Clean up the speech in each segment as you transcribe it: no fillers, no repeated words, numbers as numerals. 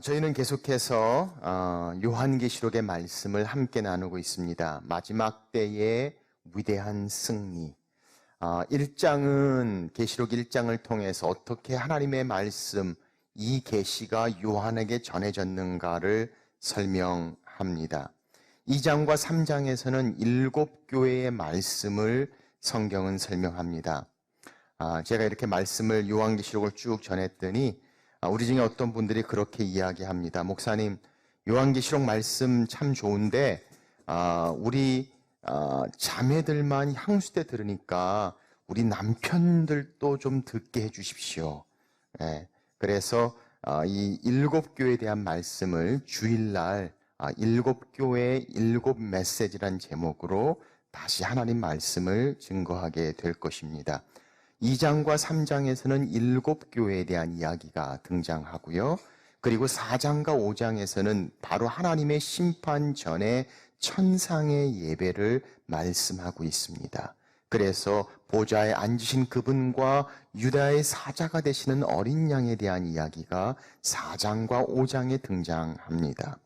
저희는 계속해서 요한계시록의 말씀을 함께 나누고 있습니다. 마지막 때의 위대한 승리. 1장은 계시록 1장을 통해서 어떻게 하나님의 말씀, 이 계시가 요한에게 전해졌는가를 설명합니다. 2장과 3장에서는 7교회의 말씀을 성경은 설명합니다. 제가 이렇게 말씀을 요한계시록을 쭉 전했더니 우리 중에 어떤 분들이 그렇게 이야기합니다. 목사님, 요한계시록 말씀 참 좋은데 우리 자매들만 향수때 들으니까 우리 남편들도 좀 듣게 해주십시오. 그래서 이 7교회에 대한 말씀을 주일날 7교회 7메시지란 제목으로 다시 하나님 말씀을 증거하게 될 것입니다. 2장과 3장에서는 7교회에 대한 이야기가 등장하고요. 그리고 4장과 5장에서는 바로 하나님의 심판 전에 천상의 예배를 말씀하고 있습니다. 그래서 보좌에 앉으신 그분과 유다의 사자가 되시는 어린 양에 대한 이야기가 4장과 5장에 등장합니다.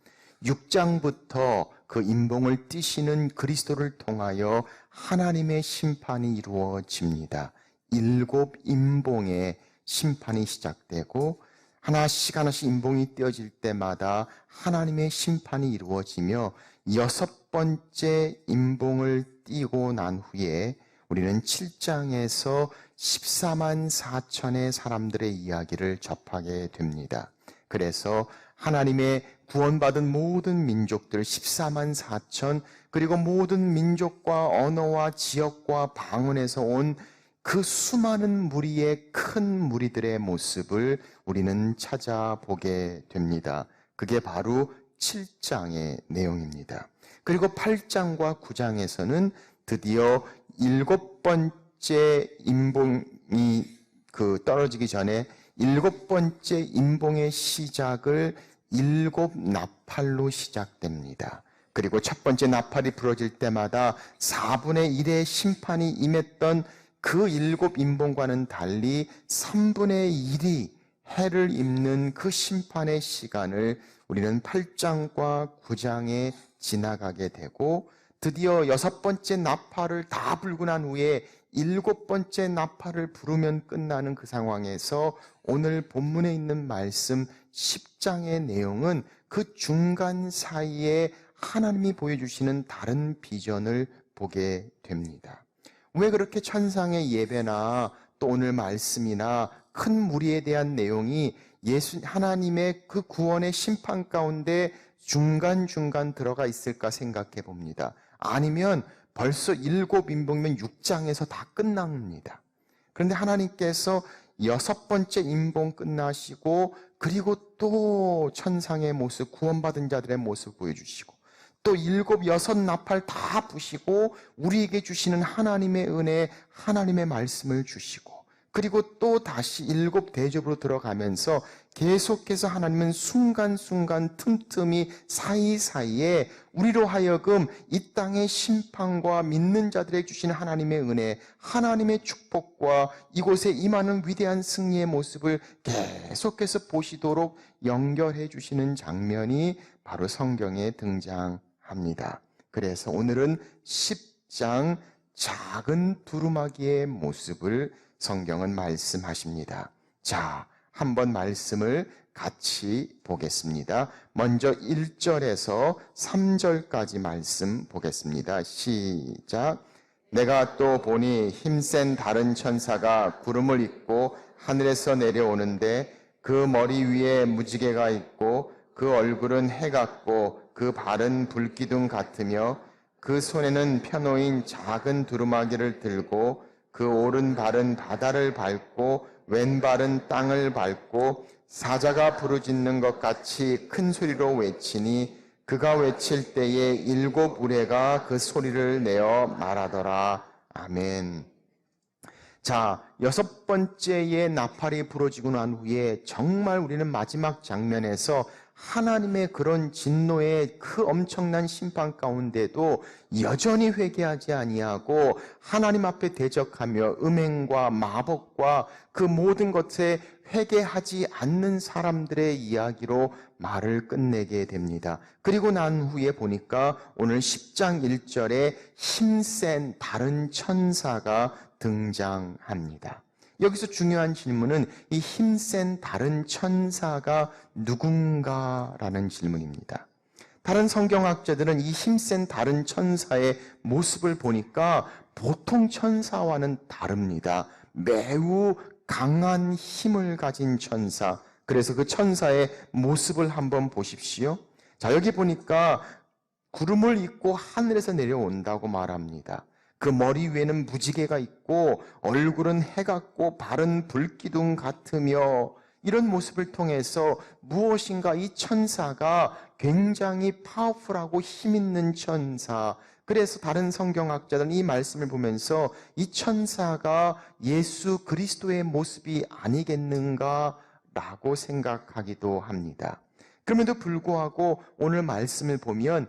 6장부터 그 임봉을 띠시는 그리스도를 통하여 하나님의 심판이 이루어집니다. 7 임봉의 심판이 시작되고 하나씩 임봉이 띄어질 때마다 하나님의 심판이 이루어지며 6번째 임봉을 띄고 난 후에 우리는 7장에서 14만 4천의 사람들의 이야기를 접하게 됩니다. 그래서 하나님의 구원받은 모든 민족들 14만 4천, 그리고 모든 민족과 언어와 지역과 방언에서 온 그 수많은 무리의 큰 무리들의 모습을 우리는 찾아보게 됩니다. 그게 바로 7장의 내용입니다. 그리고 8장과 9장에서는 드디어 7번째 임봉이 떨어지기 전에 7번째 임봉의 시작을 7 나팔로 시작됩니다. 그리고 첫 번째 나팔이 부러질 때마다 4분의 1의 심판이 임했던 그 7 임봉과는 달리 3분의 1이 해를 입는 그 심판의 시간을 우리는 8장과 9장에 지나가게 되고 드디어 6번째 나팔을 다 불고 난 후에 7번째 나팔을 부르면 끝나는 그 상황에서 오늘 본문에 있는 말씀 10장의 내용은 그 중간 사이에 하나님이 보여주시는 다른 비전을 보게 됩니다. 왜 그렇게 천상의 예배나 또 오늘 말씀이나 큰 무리에 대한 내용이 하나님의 그 구원의 심판 가운데 중간중간 들어가 있을까 생각해 봅니다. 아니면 벌써 7 임봉이면 6장에서 다 끝납니다. 그런데 하나님께서 6번째 임봉 끝나시고 그리고 또 천상의 모습, 구원받은 자들의 모습 보여주시고 또 7, 6 나팔 다 부시고 우리에게 주시는 하나님의 은혜, 하나님의 말씀을 주시고 그리고 또 다시 7 대접으로 들어가면서 계속해서 하나님은 순간순간 틈틈이 사이사이에 우리로 하여금 이 땅의 심판과 믿는 자들에게 주시는 하나님의 은혜, 하나님의 축복과 이곳에 임하는 위대한 승리의 모습을 계속해서 보시도록 연결해 주시는 장면이 바로 성경에 등장합니다. 그래서 오늘은 10장 작은 두루마기의 모습을 성경은 말씀하십니다. 자, 한번 말씀을 같이 보겠습니다. 먼저 1절에서 3절까지 말씀 보겠습니다. 시작. 내가 또 보니 힘센 다른 천사가 구름을 입고 하늘에서 내려오는데 그 머리 위에 무지개가 있고 그 얼굴은 해 같고 그 발은 불기둥 같으며 그 손에는 펴놓인 작은 두루마기를 들고 그 오른 발은 바다를 밟고 왼발은 땅을 밟고 사자가 부르짖는 것 같이 큰 소리로 외치니 그가 외칠 때에 7 우레가 그 소리를 내어 말하더라. 아멘. 자, 6번째의 나팔이 부러지고 난 후에 정말 우리는 마지막 장면에서 하나님의 그런 진노의 그 엄청난 심판 가운데도 여전히 회개하지 아니하고 하나님 앞에 대적하며 음행과 마법과 그 모든 것에 회개하지 않는 사람들의 이야기로 말을 끝내게 됩니다. 그리고 난 후에 보니까 오늘 10장 1절에 힘센 다른 천사가 등장합니다. 여기서 중요한 질문은 이 힘센 다른 천사가 누군가라는 질문입니다. 다른 성경학자들은 이 힘센 다른 천사의 모습을 보니까 보통 천사와는 다릅니다. 매우 강한 힘을 가진 천사. 그래서 그 천사의 모습을 한번 보십시오. 자, 여기 보니까 구름을 입고 하늘에서 내려온다고 말합니다. 그 머리 위에는 무지개가 있고 얼굴은 해 같고 발은 불기둥 같으며, 이런 모습을 통해서 무엇인가 이 천사가 굉장히 파워풀하고 힘있는 천사. 그래서 다른 성경학자들은 이 말씀을 보면서 이 천사가 예수 그리스도의 모습이 아니겠는가라고 생각하기도 합니다. 그럼에도 불구하고 오늘 말씀을 보면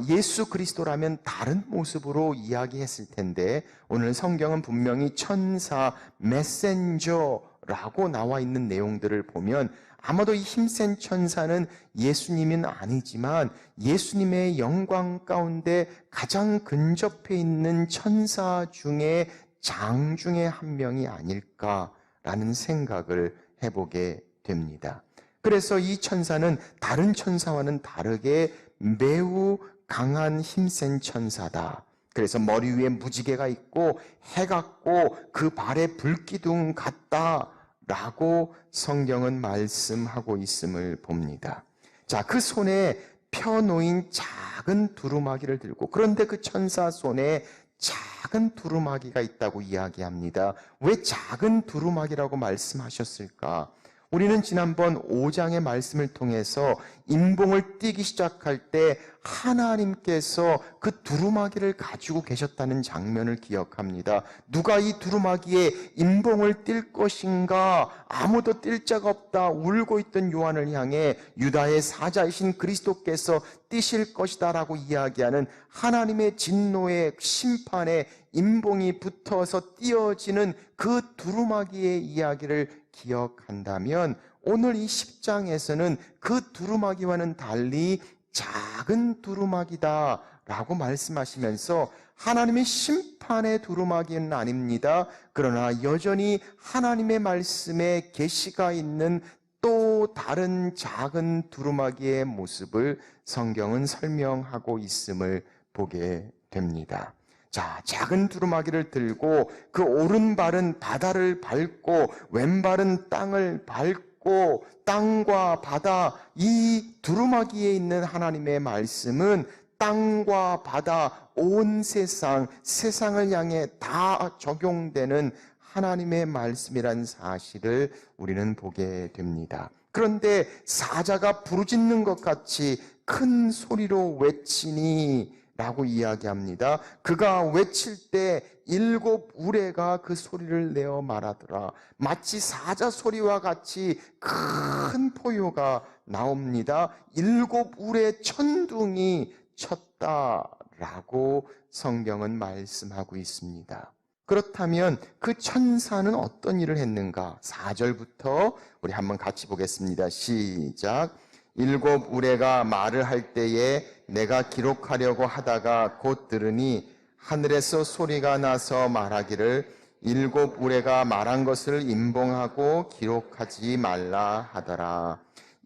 예수 그리스도라면 다른 모습으로 이야기했을 텐데, 오늘 성경은 분명히 천사, 메신저라고 나와 있는 내용들을 보면 아마도 이 힘센 천사는 예수님은 아니지만 예수님의 영광 가운데 가장 근접해 있는 천사 중에 장 중에 한 명이 아닐까라는 생각을 해보게 됩니다. 그래서 이 천사는 다른 천사와는 다르게 매우 강한 힘센 천사다. 그래서 머리 위에 무지개가 있고 해 같고 그 발에 불기둥 같다라고 성경은 말씀하고 있음을 봅니다. 자, 그 손에 펴놓인 작은 두루마기를 들고, 그런데 그 천사 손에 작은 두루마기가 있다고 이야기합니다. 왜 작은 두루마기라고 말씀하셨을까? 우리는 지난번 5장의 말씀을 통해서 임봉을 띄기 시작할 때 하나님께서 그 두루마기를 가지고 계셨다는 장면을 기억합니다. 누가 이 두루마기에 임봉을 띨 것인가? 아무도 띨 자가 없다. 울고 있던 요한을 향해 유다의 사자이신 그리스도께서 띄실 것이다 라고 이야기하는 하나님의 진노의 심판에 임봉이 붙어서 띄어지는 그 두루마기의 이야기를 기억한다면, 오늘 이 10장에서는 그 두루마기와는 달리 작은 두루마기다 라고 말씀하시면서 하나님의 심판의 두루마기는 아닙니다. 그러나 여전히 하나님의 말씀에 계시가 있는 또 다른 작은 두루마기의 모습을 성경은 설명하고 있음을 보게 됩니다. 자, 작은 두루마기를 들고 그 오른발은 바다를 밟고 왼발은 땅을 밟고, 땅과 바다, 이 두루마기에 있는 하나님의 말씀은 땅과 바다, 온 세상을 향해 다 적용되는 하나님의 말씀이란 사실을 우리는 보게 됩니다. 그런데 사자가 부르짖는 것 같이 큰 소리로 외치니 라고 이야기합니다. 그가 외칠 때 7 우레가 그 소리를 내어 말하더라. 마치 사자 소리와 같이 큰 포효가 나옵니다. 7 우레 천둥이 쳤다라고 성경은 말씀하고 있습니다. 그렇다면 그 천사는 어떤 일을 했는가? 4절부터 우리 한번 같이 보겠습니다. 시작. 7 우레가 말을 할 때에 내가 기록하려고 하다가 곧 들으니 하늘에서 소리가 나서 말하기를 7 우레가 말한 것을 임봉하고 기록하지 말라 하더라.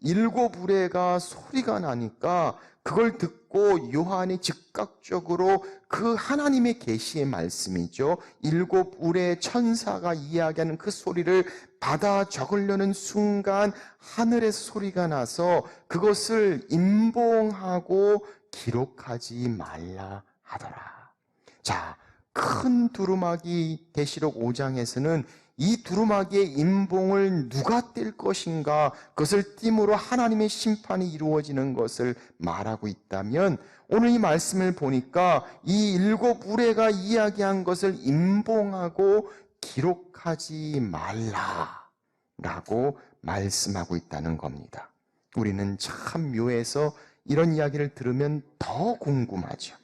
7 우레가 소리가 나니까 그걸 듣고 요한이 즉각적으로 그 하나님의 계시의 말씀이죠. 7 우레의 천사가 이야기하는 그 소리를 받아 적으려는 순간 하늘에서 소리가 나서 그것을 임봉하고 기록하지 말라 하더라. 자, 큰 두루마기 계시록 5장에서는 이 두루마기의 임봉을 누가 뗄 것인가, 그것을 띨으로 하나님의 심판이 이루어지는 것을 말하고 있다면, 오늘 이 말씀을 보니까 이 7 우레가 이야기한 것을 임봉하고 기록하지 말라라고 말씀하고 있다는 겁니다. 우리는 참 묘해서 이런 이야기를 들으면 더 궁금하죠.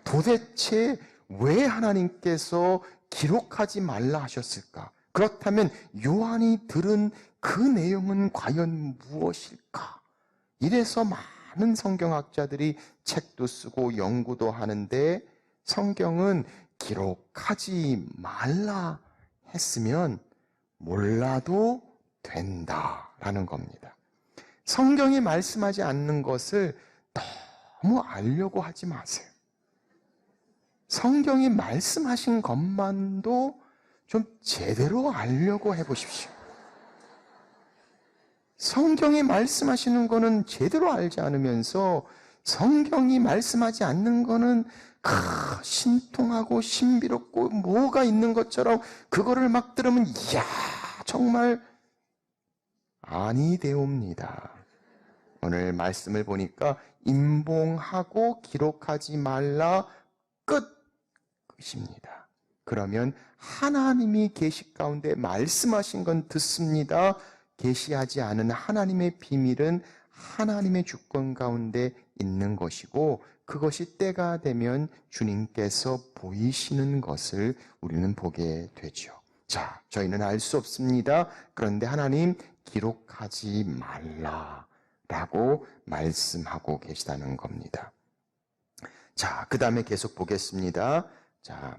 도대체 왜 하나님께서 기록하지 말라 하셨을까? 그렇다면 요한이 들은 그 내용은 과연 무엇일까? 이래서 많은 성경학자들이 책도 쓰고 연구도 하는데, 성경은 기록하지 말라 했으면 몰라도 된다라는 겁니다. 성경이 말씀하지 않는 것을 너무 알려고 하지 마세요. 성경이 말씀하신 것만도 좀 제대로 알려고 해보십시오. 성경이 말씀하시는 거는 제대로 알지 않으면서 성경이 말씀하지 않는 거는 신통하고 신비롭고 뭐가 있는 것처럼 그거를 막 들으면 이야 정말 아니되옵니다. 오늘 말씀을 보니까 임봉하고 기록하지 말라 끝입니다. 그러면 하나님이 계시 가운데 말씀하신 건 듣습니다. 계시하지 않은 하나님의 비밀은 하나님의 주권 가운데 있는 것이고, 그것이 때가 되면 주님께서 보이시는 것을 우리는 보게 되죠. 자, 저희는 알 수 없습니다. 그런데 하나님 기록하지 말라라고 말씀하고 계시다는 겁니다. 자, 그 다음에 계속 보겠습니다. 자,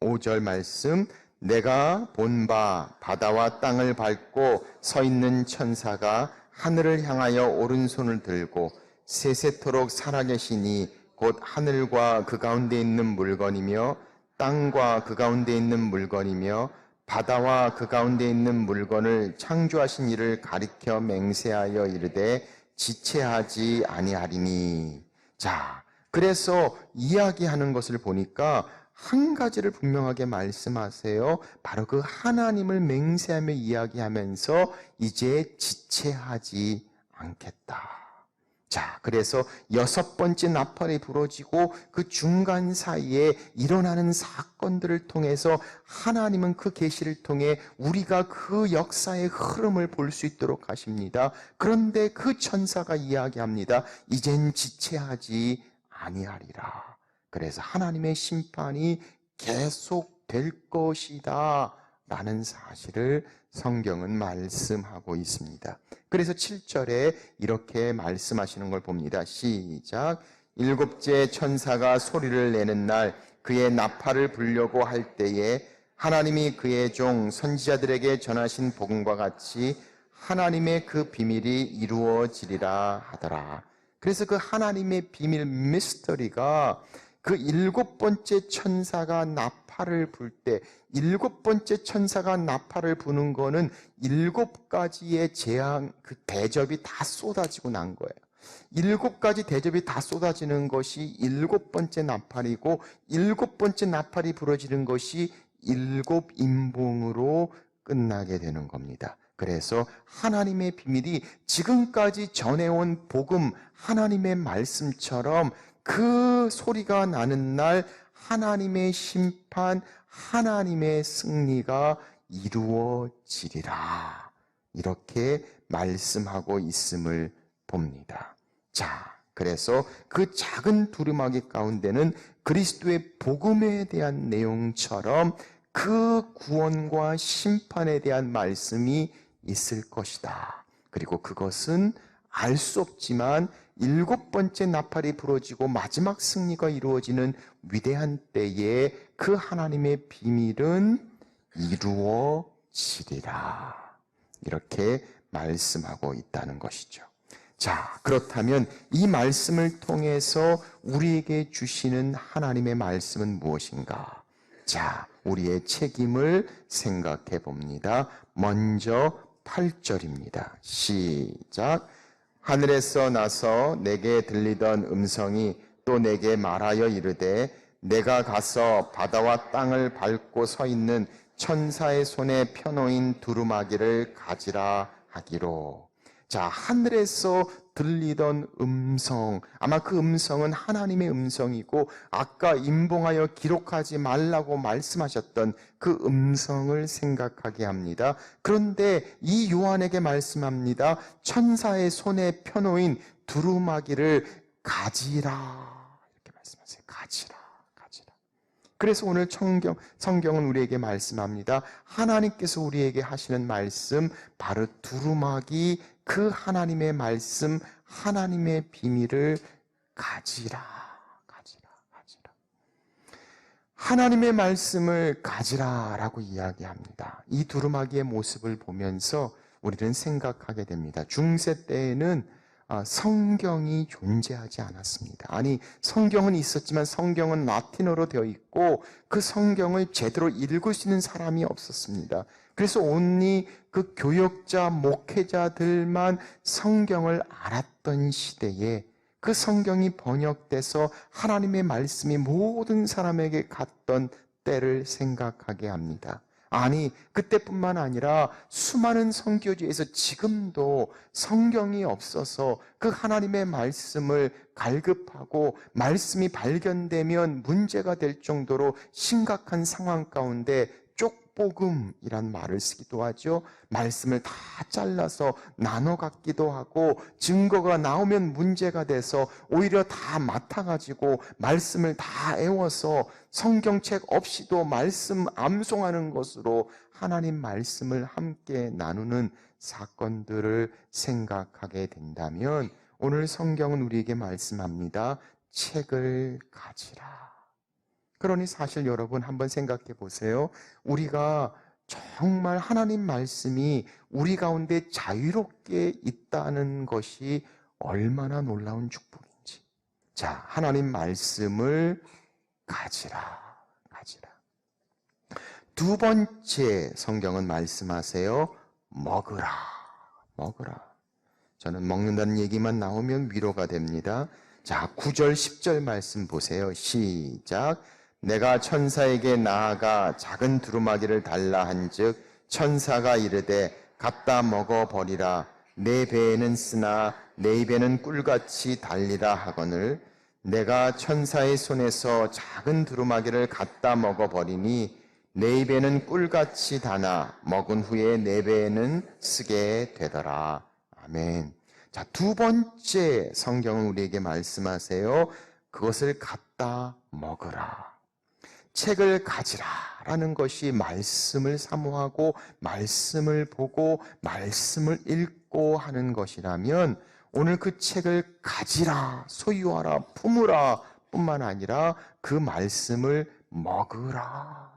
5절 말씀. 내가 본 바 바다와 땅을 밟고 서 있는 천사가 하늘을 향하여 오른손을 들고 세세토록 살아계시니 곧 하늘과 그 가운데 있는 물건이며 땅과 그 가운데 있는 물건이며 바다와 그 가운데 있는 물건을 창조하신 이를 가리켜 맹세하여 이르되 지체하지 아니하리니. 자, 그래서 이야기하는 것을 보니까 한 가지를 분명하게 말씀하세요. 바로 그 하나님을 맹세하며 이야기하면서 이제 지체하지 않겠다. 자, 그래서 6번째 나팔이 부러지고 그 중간 사이에 일어나는 사건들을 통해서 하나님은 그 계시를 통해 우리가 그 역사의 흐름을 볼 수 있도록 하십니다. 그런데 그 천사가 이야기합니다. 이젠 지체하지 아니하리라. 그래서 하나님의 심판이 계속될 것이다 라는 사실을 성경은 말씀하고 있습니다. 그래서 7절에 이렇게 말씀하시는 걸 봅니다. 시작. 7째 천사가 소리를 내는 날 그의 나팔을 불려고 할 때에 하나님이 그의 종 선지자들에게 전하신 복음과 같이 하나님의 그 비밀이 이루어지리라 하더라. 그래서 그 하나님의 비밀 미스터리가 그 7번째 천사가 나팔을 불 때, 7번째 천사가 나팔을 부는 거는 7가지의 재앙, 그 대접이 다 쏟아지고 난 거예요. 7가지 대접이 다 쏟아지는 것이 7번째 나팔이고, 7번째 나팔이 부러지는 것이 7인봉으로 끝나게 되는 겁니다. 그래서 하나님의 비밀이 지금까지 전해온 복음, 하나님의 말씀처럼 그 소리가 나는 날 하나님의 심판, 하나님의 승리가 이루어지리라. 이렇게 말씀하고 있음을 봅니다. 자, 그래서 그 작은 두루마기 가운데는 그리스도의 복음에 대한 내용처럼 그 구원과 심판에 대한 말씀이 있을 것이다. 그리고 그것은 알 수 없지만 7번째 나팔이 부러지고 마지막 승리가 이루어지는 위대한 때에 그 하나님의 비밀은 이루어지리라. 이렇게 말씀하고 있다는 것이죠. 자, 그렇다면 이 말씀을 통해서 우리에게 주시는 하나님의 말씀은 무엇인가? 자, 우리의 책임을 생각해 봅니다. 먼저 8절입니다. 시작. 하늘에서 나서 내게 들리던 음성이 또 내게 말하여 이르되 내가 가서 바다와 땅을 밟고 서 있는 천사의 손에 펴놓인 두루마기를 가지라 하기로. 자, 하늘에서 들리던 음성, 아마 그 음성은 하나님의 음성이고 아까 임봉하여 기록하지 말라고 말씀하셨던 그 음성을 생각하게 합니다. 그런데 이 요한에게 말씀합니다. 천사의 손에 펴놓인 두루마기를 가지라, 이렇게 말씀하세요. 가지라. 그래서 오늘 성경은 우리에게 말씀합니다. 하나님께서 우리에게 하시는 말씀, 바로 두루마기, 그 하나님의 말씀, 하나님의 비밀을 가지라. 하나님의 말씀을 가지라라고 이야기합니다. 이 두루마기의 모습을 보면서 우리는 생각하게 됩니다. 중세 때에는 성경이 존재하지 않았습니다. 아니, 성경은 있었지만 성경은 라틴어로 되어 있고 그 성경을 제대로 읽을 수 있는 사람이 없었습니다. 그래서 온리 그 교역자, 목회자들만 성경을 알았던 시대에 그 성경이 번역돼서 하나님의 말씀이 모든 사람에게 갔던 때를 생각하게 합니다. 아니, 그때뿐만 아니라 수많은 선교지에서 지금도 성경이 없어서 그 하나님의 말씀을 갈급하고 말씀이 발견되면 문제가 될 정도로 심각한 상황 가운데 쪽복음이란 말을 쓰기도 하죠. 말씀을 다 잘라서 나눠 갖기도 하고 증거가 나오면 문제가 돼서 오히려 다 맡아가지고 말씀을 다 애워서 성경책 없이도 말씀 암송하는 것으로 하나님 말씀을 함께 나누는 사건들을 생각하게 된다면 오늘 성경은 우리에게 말씀합니다. 책을 가지라. 그러니 사실 여러분 한번 생각해 보세요. 우리가 정말 하나님 말씀이 우리 가운데 자유롭게 있다는 것이 얼마나 놀라운 축복인지. 자, 하나님 말씀을 가지라. 두 번째 성경은 말씀하세요. 먹으라. 저는 먹는다는 얘기만 나오면 위로가 됩니다. 자, 9절 10절 말씀 보세요. 시작. 내가 천사에게 나아가 작은 두루마기를 달라 한즉 천사가 이르되 갖다 먹어버리라. 내 배에는 쓰나 내 입에는 꿀같이 달리라 하거늘 내가 천사의 손에서 작은 두루마기를 갖다 먹어버리니 내 입에는 꿀같이 다나 먹은 후에 내 배에는 쓰게 되더라. 아멘. 자, 두 번째 성경은 우리에게 말씀하세요. 그것을 갖다 먹으라. 책을 가지라라는 것이 말씀을 사모하고 말씀을 보고 말씀을 읽고 하는 것이라면 오늘 그 책을 가지라, 소유하라, 품으라 뿐만 아니라 그 말씀을 먹으라.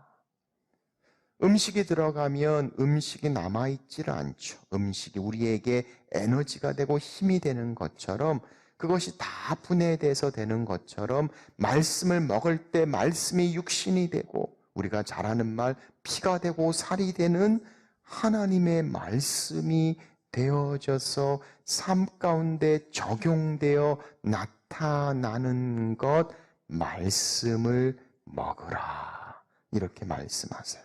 음식이 들어가면 음식이 남아있질 않죠. 음식이 우리에게 에너지가 되고 힘이 되는 것처럼 그것이 다 분해돼서 되는 것처럼 말씀을 먹을 때 말씀이 육신이 되고 우리가 잘 아는 말 피가 되고 살이 되는 하나님의 말씀이 되어져서 삶 가운데 적용되어 나타나는 것 말씀을 먹으라 이렇게 말씀하세요.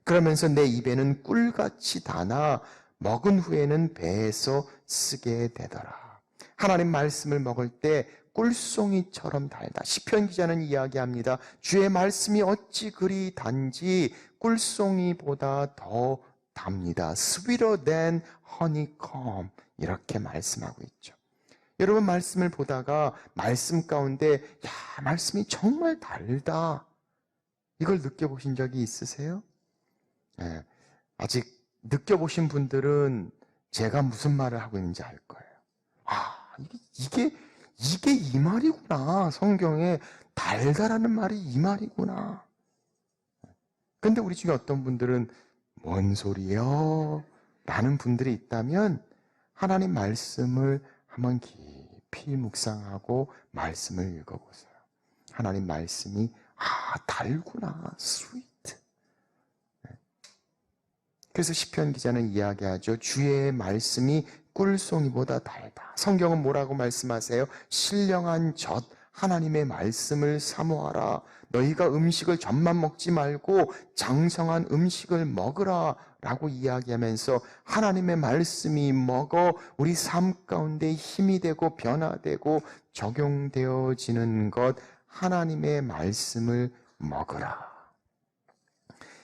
그러면서 내 입에는 꿀같이 다나 먹은 후에는 배에서 쓰게 되더라. 하나님 말씀을 먹을 때 꿀송이처럼 달다. 시편 기자는 이야기합니다. 주의 말씀이 어찌 그리 단지 꿀송이보다 더 답니다. Sweeter than honeycomb 이렇게 말씀하고 있죠. 여러분 말씀을 보다가 말씀 가운데 말씀이 정말 달다. 이걸 느껴보신 적이 있으세요? 네, 아직 느껴보신 분들은 제가 무슨 말을 하고 있는지 알 거예요. 이게 이 말이구나. 성경에 달다라는 말이 이 말이구나. 근데 우리 중에 어떤 분들은 뭔 소리요? 라는 분들이 있다면 하나님 말씀을 한번 깊이 묵상하고 말씀을 읽어보세요. 하나님 말씀이 달구나. 스위트. 그래서 시편 기자는 이야기하죠. 주의 말씀이 꿀송이보다 달다. 성경은 뭐라고 말씀하세요? 신령한 젖 하나님의 말씀을 사모하라. 너희가 음식을 젖만 먹지 말고 장성한 음식을 먹으라 라고 이야기하면서 하나님의 말씀이 먹어 우리 삶 가운데 힘이 되고 변화되고 적용되어지는 것, 하나님의 말씀을 먹으라.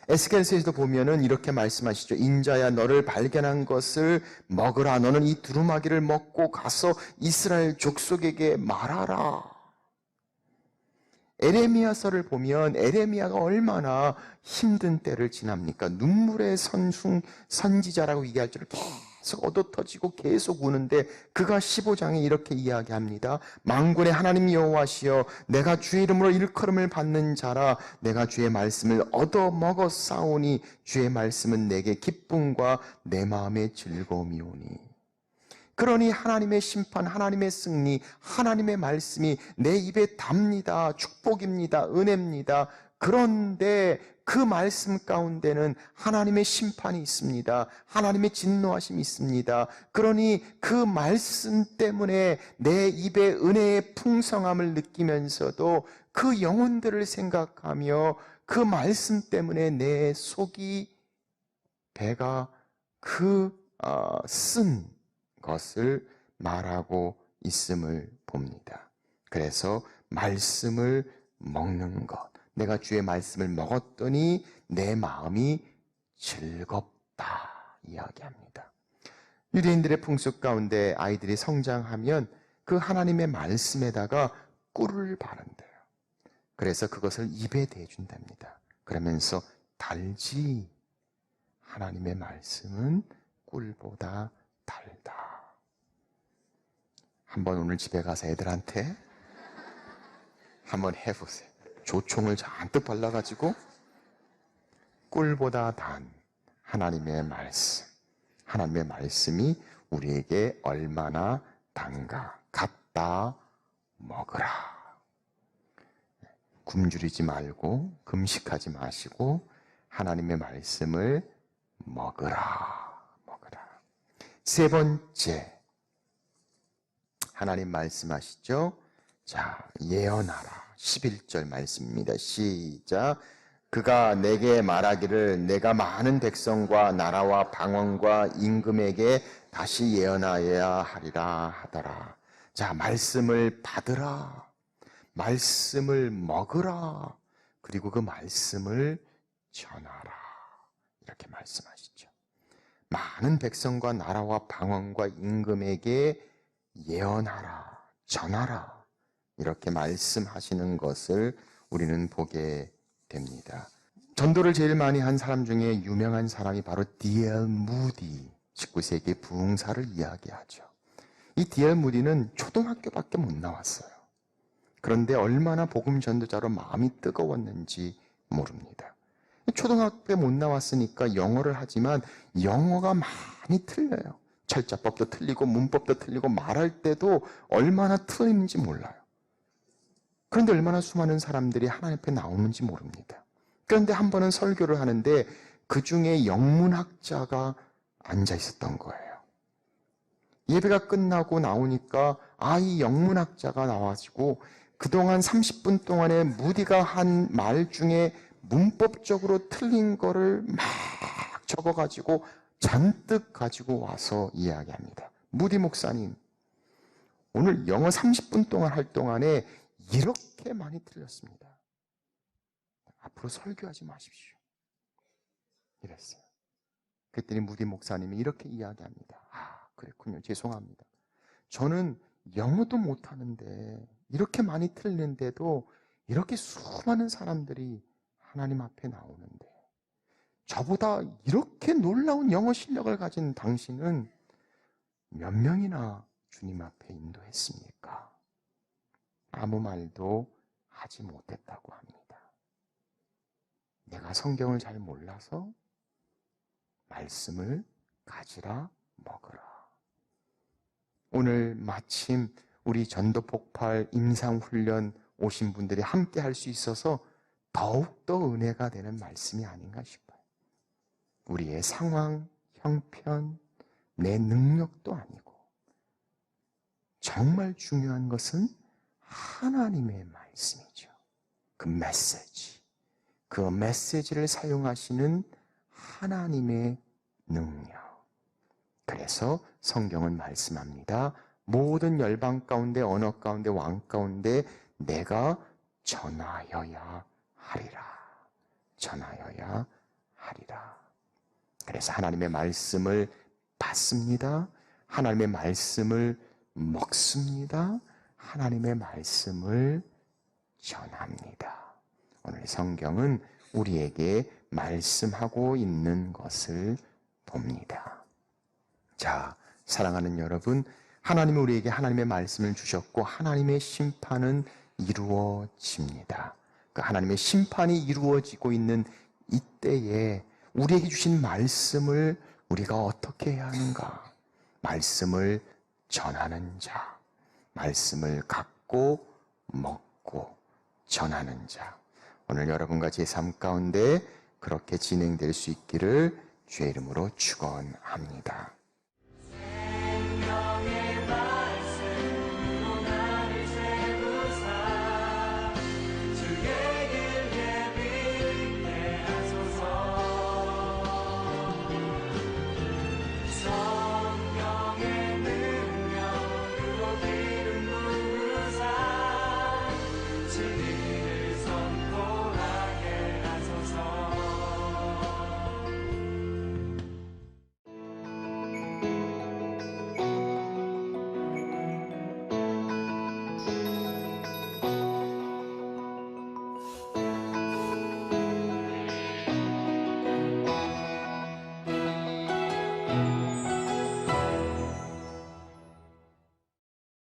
에스겔서에서도 보면은 이렇게 말씀하시죠. 인자야, 너를 발견한 것을 먹으라. 너는 이 두루마기를 먹고 가서 이스라엘 족속에게 말하라. 에레미야서를 보면 에레미야가 얼마나 힘든 때를 지납니까? 눈물의 선지자라고 얘기할 줄을 계속 얻어터지고 계속 우는데, 그가 15장에 이렇게 이야기합니다. 만군의 하나님 여호와시여, 내가 주의 이름으로 일컬음을 받는 자라. 내가 주의 말씀을 얻어 먹어 싸우니 주의 말씀은 내게 기쁨과 내 마음의 즐거움이오니. 그러니 하나님의 심판, 하나님의 승리, 하나님의 말씀이 내 입에 답니다. 축복입니다. 은혜입니다. 그런데 그 말씀 가운데는 하나님의 심판이 있습니다. 하나님의 진노하심이 있습니다. 그러니 그 말씀 때문에 내 입에 은혜의 풍성함을 느끼면서도 그 영혼들을 생각하며 그 말씀 때문에 내 속이, 배가 쓴 것을 말하고 있음을 봅니다. 그래서 말씀을 먹는 것, 내가 주의 말씀을 먹었더니 내 마음이 즐겁다 이야기합니다. 유대인들의 풍습 가운데 아이들이 성장하면 그 하나님의 말씀에다가 꿀을 바른대요. 그래서 그것을 입에 대준답니다. 그러면서 달지, 하나님의 말씀은 꿀보다 달다. 한번 오늘 집에 가서 애들한테 한번 해보세요. 조총을 잔뜩 발라가지고 꿀보다 단 하나님의 말씀, 하나님의 말씀이 우리에게 얼마나 단가, 갖다 먹으라. 굶주리지 말고 금식하지 마시고 하나님의 말씀을 먹으라. 세 번째, 하나님 말씀하시죠. 자, 예언하라. 11절 말씀입니다. 시작. 그가 내게 말하기를 내가 많은 백성과 나라와 방언과 임금에게 다시 예언하여야 하리라 하더라. 자, 말씀을 받으라. 말씀을 먹으라. 그리고 그 말씀을 전하라. 이렇게 말씀하시죠. 많은 백성과 나라와 방언과 임금에게 예언하라, 전하라, 이렇게 말씀하시는 것을 우리는 보게 됩니다. 전도를 제일 많이 한 사람 중에 유명한 사람이 바로 D.L. 무디, 19세기 부흥사를 이야기하죠. 이 D.L. 무디는 초등학교밖에 못 나왔어요. 그런데 얼마나 복음 전도자로 마음이 뜨거웠는지 모릅니다. 초등학교에 못 나왔으니까 영어를 하지만 영어가 많이 틀려요. 철자법도 틀리고 문법도 틀리고 말할 때도 얼마나 틀린지 몰라요. 그런데 얼마나 수많은 사람들이 하나님 앞에 나오는지 모릅니다. 그런데 한 번은 설교를 하는데 그 중에 영문학자가 앉아 있었던 거예요. 예배가 끝나고 나오니까 이 영문학자가 나와가지고 그동안 30분 동안에 무디가 한 말 중에 문법적으로 틀린 거를 막 적어가지고 잔뜩 가지고 와서 이야기합니다. 무디 목사님, 오늘 영어 30분 동안 할 동안에 이렇게 많이 틀렸습니다. 앞으로 설교하지 마십시오. 이랬어요. 그랬더니 무디 목사님이 이렇게 이야기합니다. 그랬군요. 죄송합니다. 저는 영어도 못하는데 이렇게 많이 틀리는데도 이렇게 수많은 사람들이 하나님 앞에 나오는데 저보다 이렇게 놀라운 영어 실력을 가진 당신은 몇 명이나 주님 앞에 인도했습니까? 아무 말도 하지 못했다고 합니다. 내가 성경을 잘 몰라서 말씀을 가지라 먹으라. 오늘 마침 우리 전도폭발 임상훈련 오신 분들이 함께 할 수 있어서 더욱더 은혜가 되는 말씀이 아닌가 싶어요. 우리의 상황, 형편, 내 능력도 아니고 정말 중요한 것은 하나님의 말씀이죠. 그 메시지를 사용하시는 하나님의 능력. 그래서 성경은 말씀합니다. 모든 열방 가운데, 언어 가운데, 왕 가운데 내가 전하여야 하리라. 전하여야 하리라. 그래서 하나님의 말씀을 받습니다. 하나님의 말씀을 먹습니다. 하나님의 말씀을 전합니다. 오늘 성경은 우리에게 말씀하고 있는 것을 봅니다. 자, 사랑하는 여러분, 하나님은 우리에게 하나님의 말씀을 주셨고 하나님의 심판은 이루어집니다. 그 하나님의 심판이 이루어지고 있는 이때에 우리에게 주신 말씀을 우리가 어떻게 해야 하는가? 말씀을 전하는 자, 말씀을 갖고 먹고 전하는 자. 오늘 여러분과 제 삶 가운데 그렇게 진행될 수 있기를 주의 이름으로 축원합니다. 주